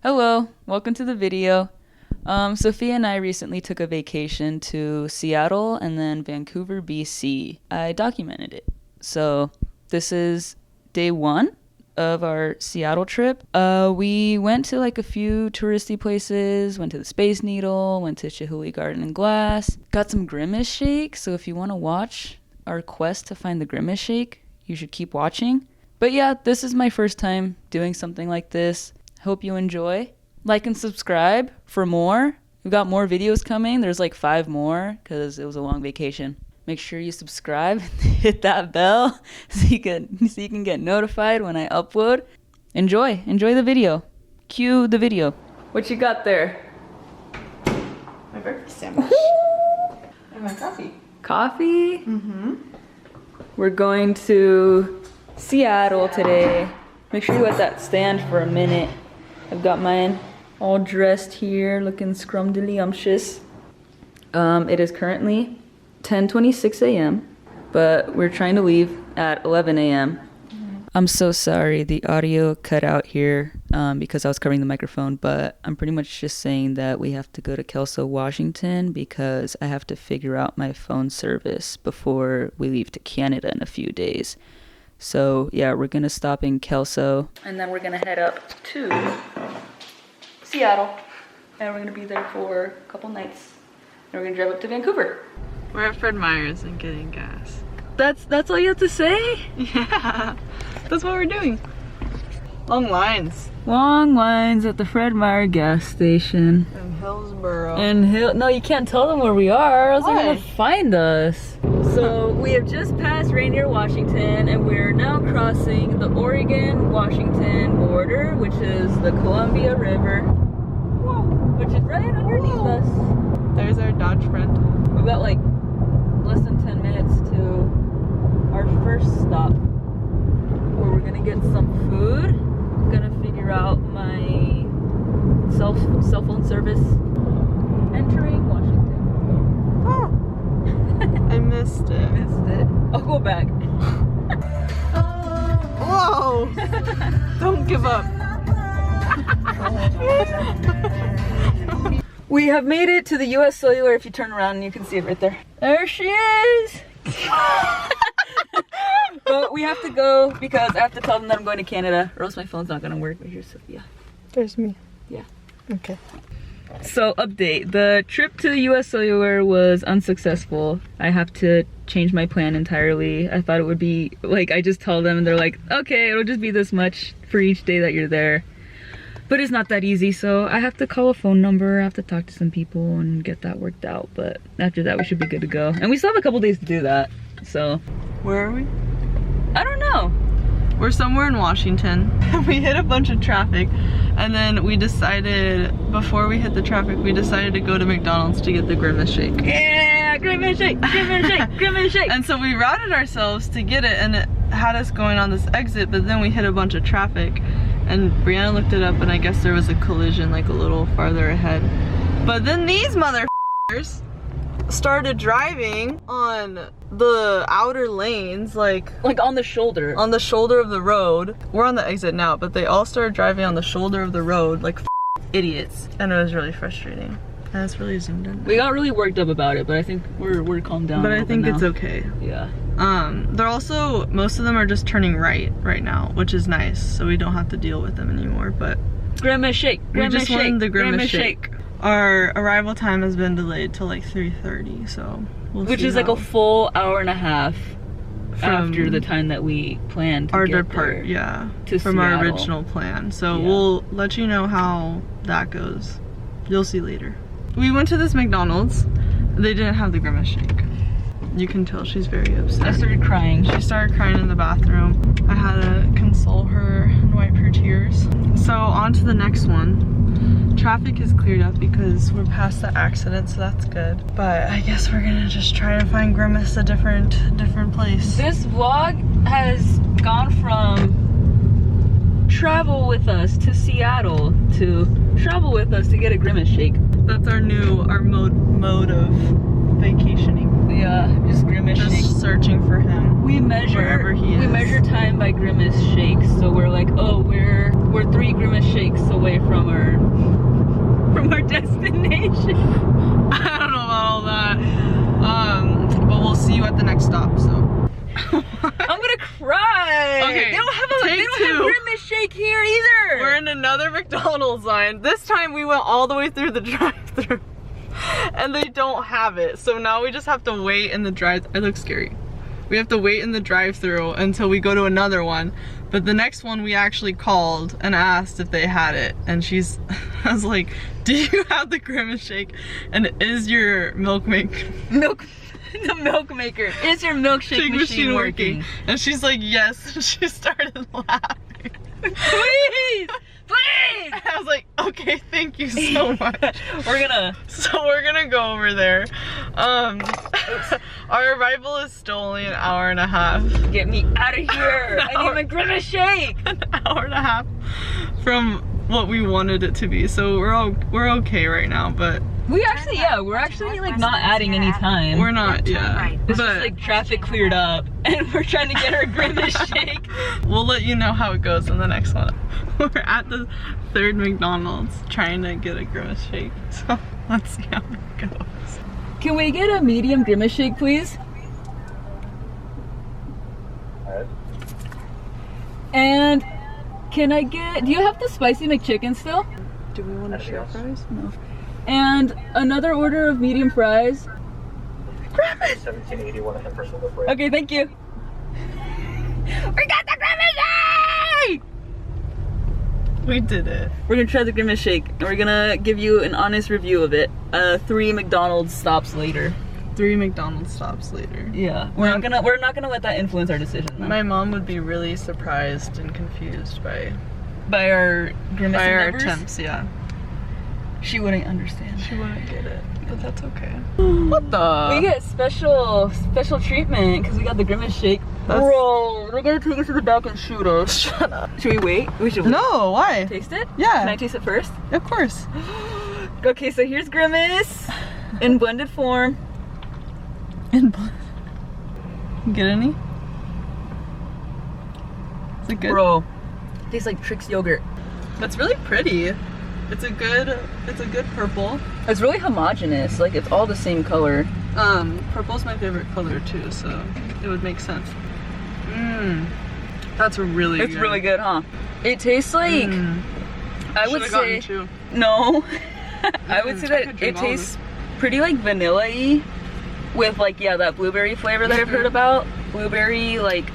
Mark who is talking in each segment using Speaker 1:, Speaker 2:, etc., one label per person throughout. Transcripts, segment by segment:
Speaker 1: Hello, welcome to the video. Sophia and I recently took a vacation to Seattle and then Vancouver, BC. I documented it. So this is day one of our Seattle trip. We went to like a few touristy places, went to the Space Needle, went to Chihuly Garden and Glass, got some Grimace shake. So if you want to watch our quest to find the Grimace shake, you should keep watching. But yeah, this is my first time doing something like this. Hope you enjoy. Like and subscribe for more. We've got more videos coming. There's like 5 more because it was a long vacation. Make sure you subscribe, hit that bell so you can get notified when I upload. Enjoy the video. Cue the video. What you got there?
Speaker 2: My breakfast sandwich. And my coffee.
Speaker 1: Coffee?
Speaker 2: Mm-hmm.
Speaker 1: We're going to Seattle today. Make sure you let that stand for a minute. I've got mine all dressed here, looking scrumdiddlyumptious. It is currently 10:26 a.m., but we're trying to leave at 11 a.m. I'm so sorry, the audio cut out here because I was covering the microphone, but I'm pretty much just saying that we have to go to Kelso, Washington because I have to figure out my phone service before we leave to Canada in a few days. So yeah, we're gonna stop in Kelso and then we're gonna head up to Seattle and we're gonna be there for a couple nights and we're gonna drive up to Vancouver.
Speaker 2: We're at Fred Meyer's and getting gas.
Speaker 1: That's all you have to say?
Speaker 2: Yeah, that's what we're doing. Long lines.
Speaker 1: Long lines at the Fred Meyer gas station.
Speaker 2: In Hillsboro.
Speaker 1: No, you can't tell them where we are, else they're
Speaker 2: Why?
Speaker 1: gonna find us. So we have just passed Rainier, Washington, and we're now crossing the Oregon-Washington border, which is the Columbia River, which is right underneath us.
Speaker 2: There's our Dodge friend.
Speaker 1: We've got like less than 10 minutes to our first stop, where we're gonna get some food. Gonna figure out my cell phone service entering Washington.
Speaker 2: Oh, I missed it.
Speaker 1: I'll go back.
Speaker 2: Whoa! Don't give up.
Speaker 1: We have made it to the US Cellular. If you turn around, you can see it right there. There she is! But we have to go because I have to tell them that I'm going to Canada or else my phone's not gonna work. Here's Sophia.
Speaker 2: There's me.
Speaker 1: Yeah.
Speaker 2: Okay.
Speaker 1: So update, the trip to the US Cellular was unsuccessful. I have to change my plan entirely. I thought it would be like, I just tell them and they're like, okay, it'll just be this much for each day that you're there. But it's not that easy, so I have to call a phone number, I have to talk to some people and get that worked out. But after that, we should be good to go. And we still have a couple days to do that, so.
Speaker 2: Where are we?
Speaker 1: I don't know.
Speaker 2: We're somewhere in Washington. We hit a bunch of traffic and then we decided, before we hit the traffic, we decided to go to McDonald's to get the Grimace shake.
Speaker 1: Yeah, Grimace shake, Grimace shake, Grimace shake.
Speaker 2: And so we routed ourselves to get it and it had us going on this exit, but then we hit a bunch of traffic and Brianna looked it up and I guess there was a collision like a little farther ahead. But then these motherfuckers started driving on the outer lanes, like
Speaker 1: on the shoulder.
Speaker 2: On the shoulder of the road. We're on the exit now, but they all started driving on the shoulder of the road like idiots. And it was really frustrating. And it's really zoomed in.
Speaker 1: We got really worked up about it, but I think we're calmed down.
Speaker 2: But I think
Speaker 1: now.
Speaker 2: it's okay.
Speaker 1: Yeah.
Speaker 2: They're also, most of them are just turning right now, which is nice, so we don't have to deal with them anymore, but
Speaker 1: Grimace shake, Grimace
Speaker 2: we just
Speaker 1: shake,
Speaker 2: wanted the
Speaker 1: Grimace shake.
Speaker 2: Our arrival time has been delayed to like 3:30, so we'll see.
Speaker 1: Which is like a full hour and a half
Speaker 2: from
Speaker 1: after the time that we planned to
Speaker 2: our
Speaker 1: get
Speaker 2: depart,
Speaker 1: there.
Speaker 2: yeah,
Speaker 1: to
Speaker 2: from our
Speaker 1: Seattle.
Speaker 2: original plan. So
Speaker 1: Yeah.
Speaker 2: we'll let you know how that goes. You'll see later. We went to this McDonald's. They didn't have the Grimace shake. You can tell she's very upset.
Speaker 1: I started crying.
Speaker 2: She started crying in the bathroom. I had to console her and wipe her tears. So on to the next one. Traffic is cleared up because we're past the accident, so that's good. But I guess we're gonna just try to find Grimace a different place.
Speaker 1: This vlog has gone from travel with us to Seattle to travel with us to get a Grimace shake.
Speaker 2: That's our mode of vacationing.
Speaker 1: Yeah, just Grimace shake.
Speaker 2: Just searching for him.
Speaker 1: We measure
Speaker 2: wherever he is.
Speaker 1: We measure time by Grimace shakes. So we're like, oh, we're 3 Grimace shakes away from our
Speaker 2: another McDonald's line. This time we went all the way through the drive-thru and they don't have it. So now we just have to wait in the drive. It looks scary. We have to wait in the drive-thru until we go to another one. But the next one we actually called and asked if they had it. And I was like, do you have the Grimace shake? And is your the milk maker, is your milkshake machine working? And she's like, yes. And she started laughing.
Speaker 1: Please! Please!
Speaker 2: I was like, okay, thank you so much.
Speaker 1: We're gonna
Speaker 2: go over there. Our arrival is still only an hour and a half.
Speaker 1: Get me out of here! I need my Grimace shake!
Speaker 2: An hour and a half from what we wanted it to be. So we're okay right now, but
Speaker 1: we're actually like not adding any time.
Speaker 2: We're not, yeah.
Speaker 1: It's just like traffic cleared up and we're trying to get our Grimace shake.
Speaker 2: We'll let you know how it goes in the next one. We're at the third McDonald's trying to get a Grimace shake. So let's see how it goes.
Speaker 1: Can we get a medium Grimace shake, please? And can I get, do you have the spicy McChicken still?
Speaker 2: Do we want to share fries?
Speaker 1: No. And another order of medium fries.
Speaker 2: Grimace!
Speaker 3: 1781 at the first order for it.
Speaker 1: Okay, thank you. We got the Grimace shake!
Speaker 2: We did it.
Speaker 1: We're gonna try the Grimace shake and we're gonna give you an honest review of it. 3 McDonald's stops later.
Speaker 2: 3 McDonald's stops later.
Speaker 1: Yeah. We're not gonna let that influence our decision. Though.
Speaker 2: My mom would be really surprised and confused by
Speaker 1: our Grimace
Speaker 2: by our
Speaker 1: endeavors?
Speaker 2: attempts, yeah.
Speaker 1: She wouldn't understand.
Speaker 2: She wouldn't get it, but that's okay. What the?
Speaker 1: We get special treatment because we got the Grimace shake. Bro, they're gonna take us to the back and shoot us.
Speaker 2: Shut up.
Speaker 1: Should we wait? We should wait.
Speaker 2: No, why?
Speaker 1: Taste it?
Speaker 2: Yeah.
Speaker 1: Can I taste it first?
Speaker 2: Of course.
Speaker 1: Okay, so here's Grimace in blended form.
Speaker 2: Get any? Is it good?
Speaker 1: Bro, tastes like Trix yogurt.
Speaker 2: That's really pretty. It's a good purple.
Speaker 1: It's really homogeneous. Like it's all the same color.
Speaker 2: Purple's my favorite color too, so it would make sense. That's really good.
Speaker 1: It's really good, huh? It tastes like I would say
Speaker 2: two.
Speaker 1: No. I would say that it tastes pretty like vanilla-y with like that blueberry flavor that I've heard about. Blueberry like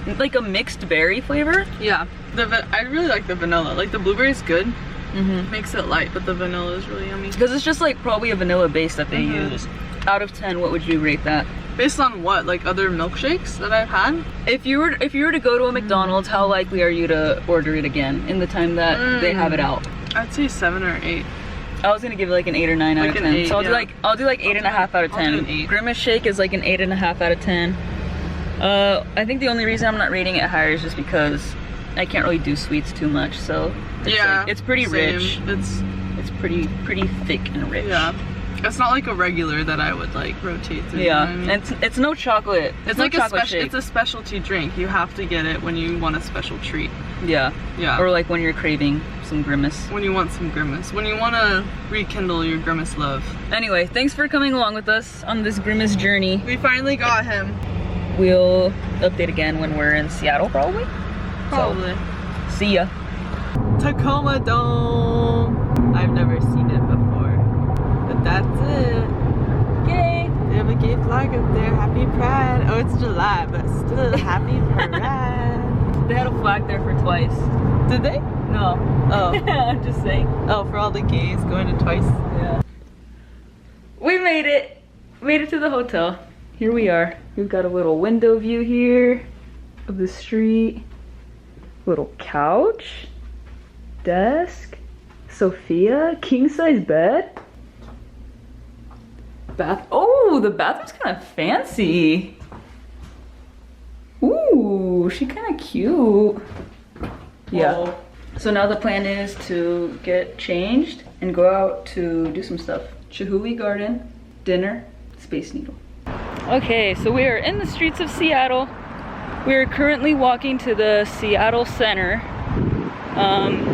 Speaker 1: a mixed berry flavor.
Speaker 2: Yeah. I really like the vanilla. Like the blueberry's good. Makes it light, but the vanilla is really yummy.
Speaker 1: Because it's just like probably a vanilla base that they use. Out of 10, what would you rate that?
Speaker 2: Based on what? Like other milkshakes that I've had?
Speaker 1: If you were to go to a McDonald's, how likely are you to order it again in the time that they have it out?
Speaker 2: I'd say 7 or 8.
Speaker 1: I was gonna give it like an 8 or 9 out of 10. So I'll do like 8.5 out of 10.
Speaker 2: I'll do an 8.
Speaker 1: Grimace shake is like an 8.5 out of 10. I think the only reason I'm not rating it higher is just because I can't really do sweets too much. So it's pretty rich. It's pretty thick and rich.
Speaker 2: Yeah. It's not like a regular that I would like rotate through.
Speaker 1: Yeah,
Speaker 2: you know what I mean?
Speaker 1: it's no chocolate.
Speaker 2: It's like it's a specialty drink. You have to get it when you want a special treat.
Speaker 1: Yeah.
Speaker 2: Yeah.
Speaker 1: Or like when you're craving some Grimace.
Speaker 2: When you want some Grimace. When you want to rekindle your Grimace love.
Speaker 1: Anyway, thanks for coming along with us on this Grimace journey.
Speaker 2: We finally got him.
Speaker 1: We'll update again when we're in Seattle, probably.
Speaker 2: Probably.
Speaker 1: So, see ya.
Speaker 2: Tacoma Dome. I've never seen it before. But that's it.
Speaker 1: Yay!
Speaker 2: They have a gay flag up there. Happy Pride. Oh, it's July, but still happy Pride.
Speaker 1: They had a flag there for twice.
Speaker 2: Did they?
Speaker 1: No.
Speaker 2: Oh.
Speaker 1: I'm just saying.
Speaker 2: Oh, for all the gays going to twice.
Speaker 1: Yeah. We made it. Made it to the hotel. Here we are. We've got a little window view here of the street. Little couch. Desk. Sophia. King size bed. Oh, the bathroom's kind of fancy. Ooh, she's kind of cute. Yeah.
Speaker 2: Oh.
Speaker 1: So now the plan is to get changed and go out to do some stuff. Chihuly Garden, dinner, Space Needle. Okay, so we are in the streets of Seattle. We are currently walking to the Seattle Center,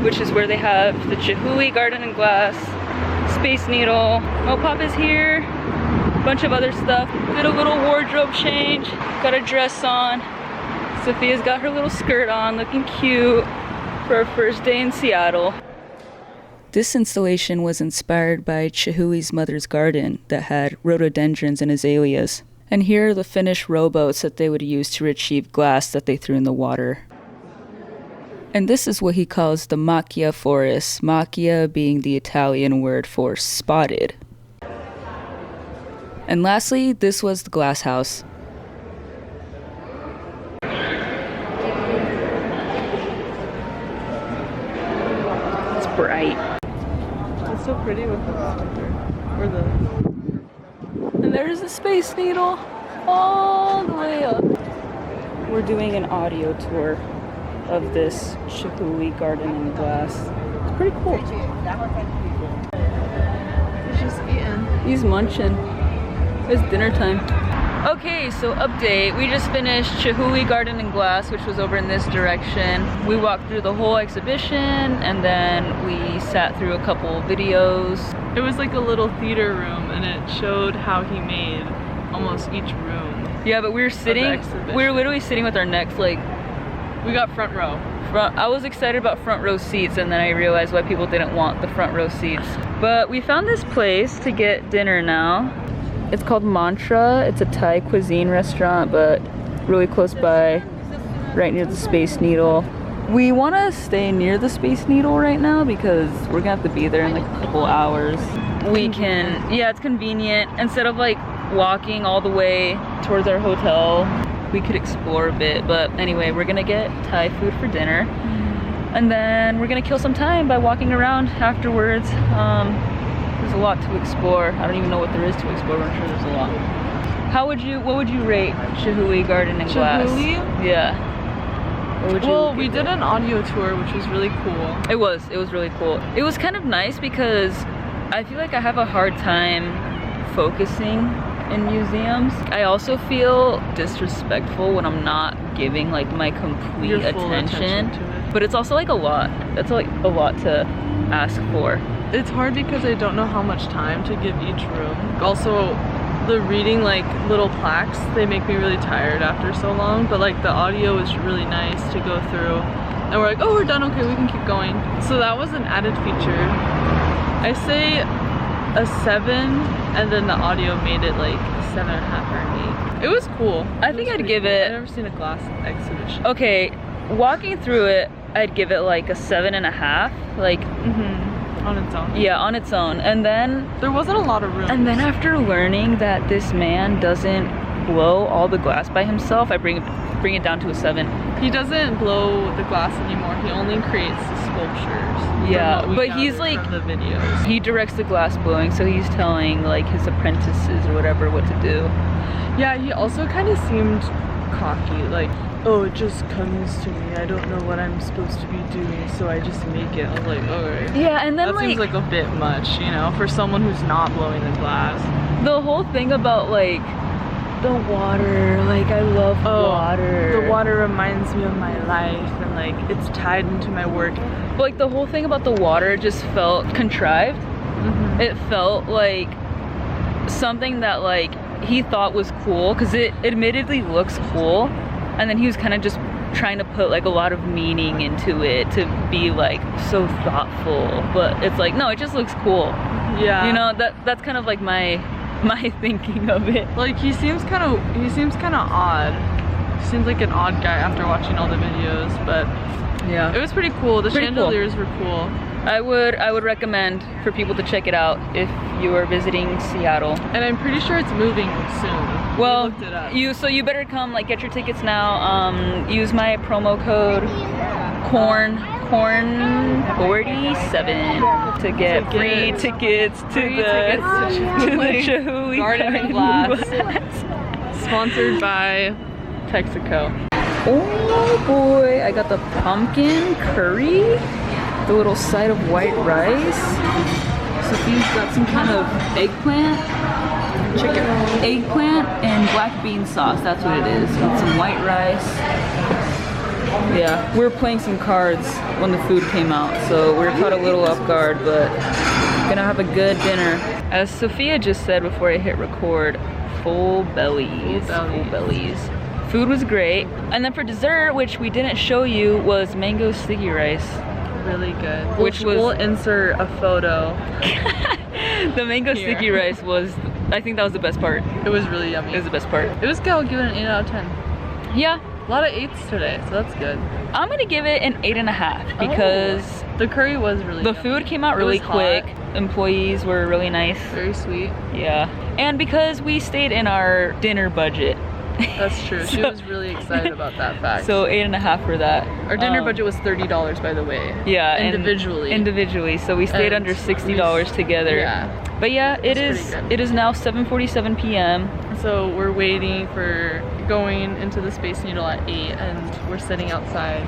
Speaker 1: which is where they have the Chihuly Garden and Glass, Space Needle. Mopop is here, a bunch of other stuff. Did a little wardrobe change, got a dress on. Sophia's got her little skirt on, looking cute for our first day in Seattle. This installation was inspired by Chihui's mother's garden that had rhododendrons and azaleas. And here are the finished rowboats that they would use to retrieve glass that they threw in the water. And this is what he calls the macchia forest, macchia being the Italian word for spotted. And lastly, this was the glass house. It's bright.
Speaker 2: It's so pretty with the lavender. Or the...
Speaker 1: And there's the Space Needle all the way up. We're doing an audio tour of this Chihui garden in glass. It's pretty cool.
Speaker 2: He's just eating.
Speaker 1: He's munching. It's dinner time. Okay, so update. We just finished Chihui Garden in Glass, which was over in this direction. We walked through the whole exhibition and then we sat through a couple videos.
Speaker 2: It was like a little theater room and it showed how he made almost each room.
Speaker 1: Yeah, but we were literally sitting with our necks like...
Speaker 2: We got front row.
Speaker 1: I was excited about front row seats and then I realized why people didn't want the front row seats. But we found this place to get dinner now. It's called Mantra. It's a Thai cuisine restaurant, but really close by, right near the Space Needle. We want to stay near the Space Needle right now because we're gonna have to be there in like a couple hours. We can, yeah, it's convenient. Instead of like walking all the way towards our hotel, we could explore a bit. But anyway, we're gonna get Thai food for dinner. And then we're gonna kill some time by walking around afterwards. There's a lot to explore. I don't even know what there is to explore, but I'm sure there's a lot. What would you rate Chihui Garden in Glass?
Speaker 2: Chihui?
Speaker 1: Yeah.
Speaker 2: Well, we did an audio tour, which was really cool.
Speaker 1: It was really cool. It was kind of nice because I feel like I have a hard time focusing in museums. I also feel disrespectful when I'm not giving like my complete attention
Speaker 2: to it.
Speaker 1: But it's also like a lot. That's like a lot to ask for.
Speaker 2: It's hard because I don't know how much time to give each room. Also, the reading like little plaques, they make me really tired after so long, but like the audio is really nice to go through. And we're like, oh, we're done, okay, we can keep going. So that was an added feature. I say a 7, and then the audio made it like 7.5 or an 8. It was cool.
Speaker 1: I think I'd give it...
Speaker 2: I've never seen a glass exhibition.
Speaker 1: Okay, walking through it, I'd give it like a 7.5. Like,
Speaker 2: on its own.
Speaker 1: Yeah, on its own. And then
Speaker 2: there wasn't a lot of room.
Speaker 1: And then after learning that this man doesn't blow all the glass by himself, I bring it down to a 7.
Speaker 2: He doesn't blow the glass anymore. He only creates the sculptures.
Speaker 1: Yeah, but he's like
Speaker 2: the videos.
Speaker 1: He directs the glass blowing, so he's telling like his apprentices or whatever what to do.
Speaker 2: Yeah, he also kind of seemed cocky, like, oh, it just comes to me. I don't know what I'm supposed to be doing, so I just make it. I was like, alright.
Speaker 1: Yeah, and then
Speaker 2: that seems like a bit much, you know, for someone who's not blowing the glass.
Speaker 1: The whole thing about like the water, like I love water.
Speaker 2: The water reminds me of my life and like it's tied into my work.
Speaker 1: But like the whole thing about the water just felt contrived. It felt like something that like he thought was cool because it admittedly looks cool. And then he was kind of just trying to put like a lot of meaning into it to be like so thoughtful, but it's like, no, it just looks cool.
Speaker 2: Yeah,
Speaker 1: you know, that's kind of like my thinking of it.
Speaker 2: Like he seems kind of odd. He seems like an odd guy after watching all the videos, but yeah, it was pretty cool. The chandeliers were cool.
Speaker 1: I would recommend for people to check it out if you are visiting Seattle.
Speaker 2: And I'm pretty sure it's moving soon.
Speaker 1: Well,
Speaker 2: we looked it up.
Speaker 1: You better come, like get your tickets now. Use my promo code corn47 to get free tickets to the Chihui
Speaker 2: Garden in Glass. Sponsored by Texaco.
Speaker 1: Oh boy, I got the pumpkin curry. The little side of white rice. Sophie's got some kind of eggplant and black bean sauce. That's what it is. With some white rice. Yeah, we were playing some cards when the food came out, so we were caught a little off guard, but gonna have a good dinner. As Sophia just said before I hit record, full bellies. Food was great. And then for dessert, which we didn't show you, was mango sticky rice.
Speaker 2: really good.
Speaker 1: Which was-
Speaker 2: we'll insert a photo.
Speaker 1: The mango
Speaker 2: Here.
Speaker 1: sticky rice was, I think that was the best part.
Speaker 2: It was really yummy.
Speaker 1: It was the best part.
Speaker 2: It was good. I'll give it an 8 out of 10.
Speaker 1: Yeah,
Speaker 2: A lot of 8s today, so that's good.
Speaker 1: I'm gonna give it an 8.5 because
Speaker 2: The curry was really
Speaker 1: the
Speaker 2: yummy.
Speaker 1: food came out
Speaker 2: It
Speaker 1: really
Speaker 2: was
Speaker 1: quick.
Speaker 2: hot.
Speaker 1: Employees were really nice.
Speaker 2: Very sweet.
Speaker 1: Yeah, and because we stayed in our dinner budget.
Speaker 2: That's true. She
Speaker 1: So-
Speaker 2: was really excited about that fact.
Speaker 1: So 8.5 for that.
Speaker 2: Our dinner budget was $30, by the way.
Speaker 1: Yeah, and
Speaker 2: individually.
Speaker 1: individually. So we stayed
Speaker 2: And
Speaker 1: under $60 together.
Speaker 2: Yeah.
Speaker 1: But yeah, it
Speaker 2: It's
Speaker 1: is.
Speaker 2: pretty good.
Speaker 1: It is now 7:47 p.m.
Speaker 2: So we're waiting for going into the Space Needle at 8, and we're sitting outside.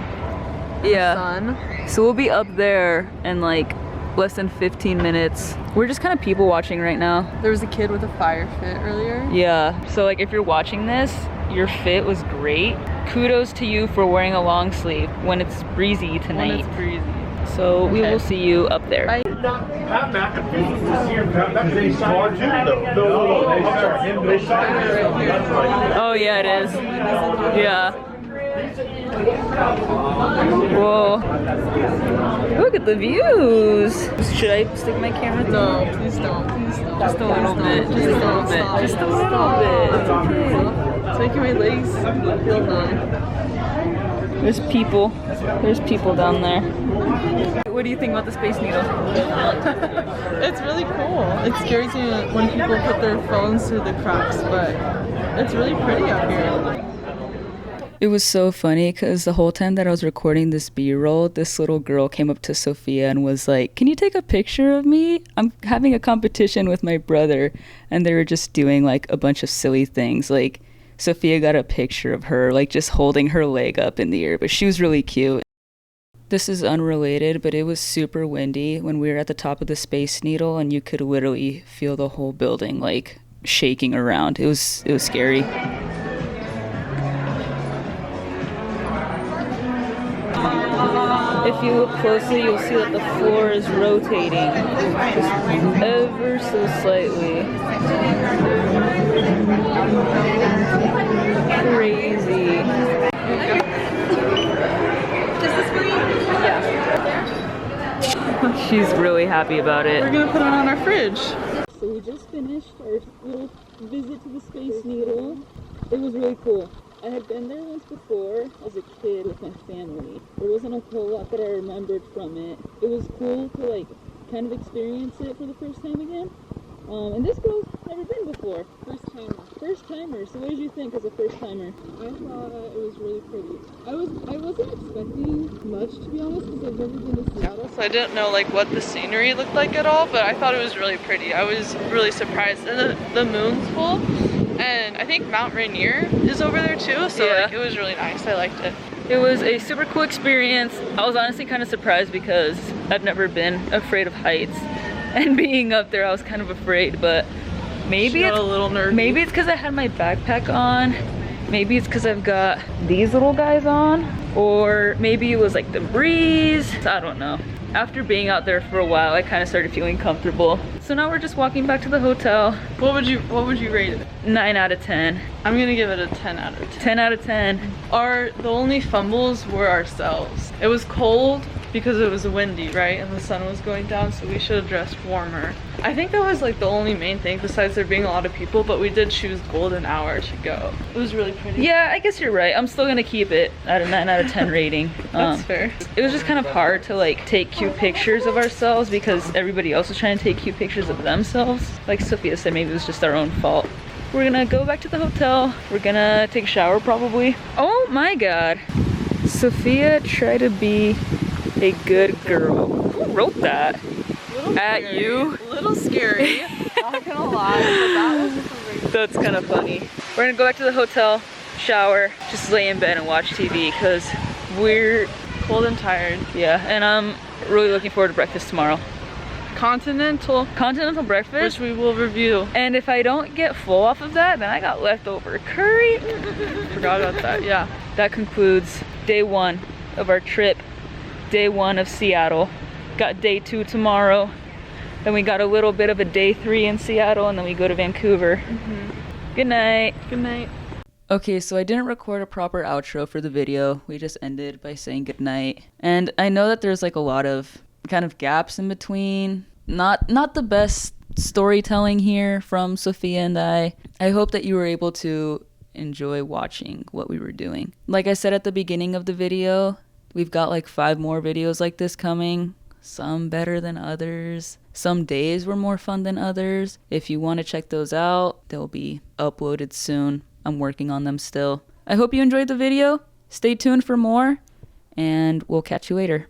Speaker 1: Yeah.
Speaker 2: Sun.
Speaker 1: So we'll be up there in like less than 15 minutes. We're just kind of people watching right now.
Speaker 2: There was a kid with a fire fit earlier.
Speaker 1: Yeah. So like if you're watching this, your fit was great. Kudos to you for wearing a long sleeve when it's breezy
Speaker 2: When
Speaker 1: tonight.
Speaker 2: it's breezy.
Speaker 1: So we
Speaker 2: Okay.
Speaker 1: will see you up there.
Speaker 2: Bye.
Speaker 3: Pat McAfee was here. That's a smart dude, though.
Speaker 1: Oh yeah, it is. Yeah. Whoa. Look at the views. Should I stick my camera through?
Speaker 2: No, please don't. Please don't.
Speaker 1: Just a little bit. Just a little bit. Just a little bit. It's okay.
Speaker 2: It's making my legs feel numb.
Speaker 1: There's people. There's people down there. What do you think about the Space Needle?
Speaker 2: It's really cool. It's scary to when people put their phones through the cracks, but it's really pretty up here.
Speaker 1: It was so funny because the whole time that I was recording this B-roll, this little girl came up to Sophia and was like, "Can you take a picture of me? I'm having a competition with my brother." And they were just doing like a bunch of silly things. Like Sophia got a picture of her like just holding her leg up in the air, but she was really cute. This is unrelated, but it was super windy when we were at the top of the Space Needle, and you could literally feel the whole building like shaking around. It was scary. If you look closely, you'll see that the floor is rotating just ever so slightly. Crazy. Yeah. She's really happy about
Speaker 2: We're
Speaker 1: it.
Speaker 2: gonna put it on our fridge.
Speaker 1: So we just finished our little visit to the Space Needle. It was really cool. I had been there once before as a kid with my family. There wasn't a whole lot that I remembered from it. It was cool to like kind of experience it for the first time again. And this girl's never been before. First timer. First timer. So what did you think as a first timer?
Speaker 4: I thought it was really pretty. I wasn't expecting much, to be honest, because I've never been to Seattle.
Speaker 2: So I didn't know like what the scenery looked like at all, but I thought it was really pretty. I was really surprised. And the moon's full. And I think Mount Rainier is over there too, so
Speaker 1: Yeah.
Speaker 2: like, it was really nice. I liked it.
Speaker 1: It was a super cool experience. I was honestly kind of surprised because I've never been afraid of heights. And being up there, I was kind of afraid, but maybe
Speaker 2: She got
Speaker 1: it's
Speaker 2: a little nervy.
Speaker 1: maybe it's because I had my backpack on. Maybe it's because I've got these little guys on, or maybe it was like the breeze. I don't know. After being out there for a while, I kind of started feeling comfortable. So now we're just walking back to the hotel.
Speaker 2: What would you rate it?
Speaker 1: 9 out of 10.
Speaker 2: I'm gonna give it a 10 out of 10.
Speaker 1: 10 out of 10.
Speaker 2: The only fumbles were ourselves. It was cold because it was windy, right? And the sun was going down, so we should have dressed warmer. I think that was like the only main thing besides there being a lot of people, but we did choose golden hour to go. It was really pretty.
Speaker 1: Yeah, I guess you're right. I'm still gonna keep it at a 9 out of 10 rating.
Speaker 2: That's fair.
Speaker 1: It was just kind of hard to like take cute pictures of ourselves because everybody else was trying to take cute pictures of themselves. Like Sophia said, maybe it was just our own fault. We're gonna go back to the hotel. We're gonna take a shower probably. Oh my god. Sophia tried to be a good girl. Who wrote that? At
Speaker 2: Scary.
Speaker 1: you?
Speaker 2: A little scary. Not gonna lie, but that was just a very
Speaker 1: That's kind of funny. We're gonna go back to the hotel, shower, just lay in bed and watch TV because we're,
Speaker 2: cold and tired.
Speaker 1: yeah, and I'm really looking forward to breakfast tomorrow.
Speaker 2: Continental,
Speaker 1: Continental breakfast.
Speaker 2: which we will review.
Speaker 1: And if I don't get full off of that, then I got leftover curry.
Speaker 2: Forgot about that, yeah.
Speaker 1: That concludes day 1 of our trip. Day 1 of Seattle. Got day 2 tomorrow. Then we got a little bit of a day 3 in Seattle, and then we go to Vancouver. Good night.
Speaker 2: Good night.
Speaker 1: Okay, so I didn't record a proper outro for the video. We just ended by saying goodnight. And I know that there's like a lot of kind of gaps in between. Not the best storytelling here from Sophia and I. I hope that you were able to enjoy watching what we were doing. Like I said at the beginning of the video, we've got like 5 more videos like this coming. Some better than others. Some days were more fun than others. If you want to check those out, they'll be uploaded soon. I'm working on them still. I hope you enjoyed the video. Stay tuned for more, and we'll catch you later.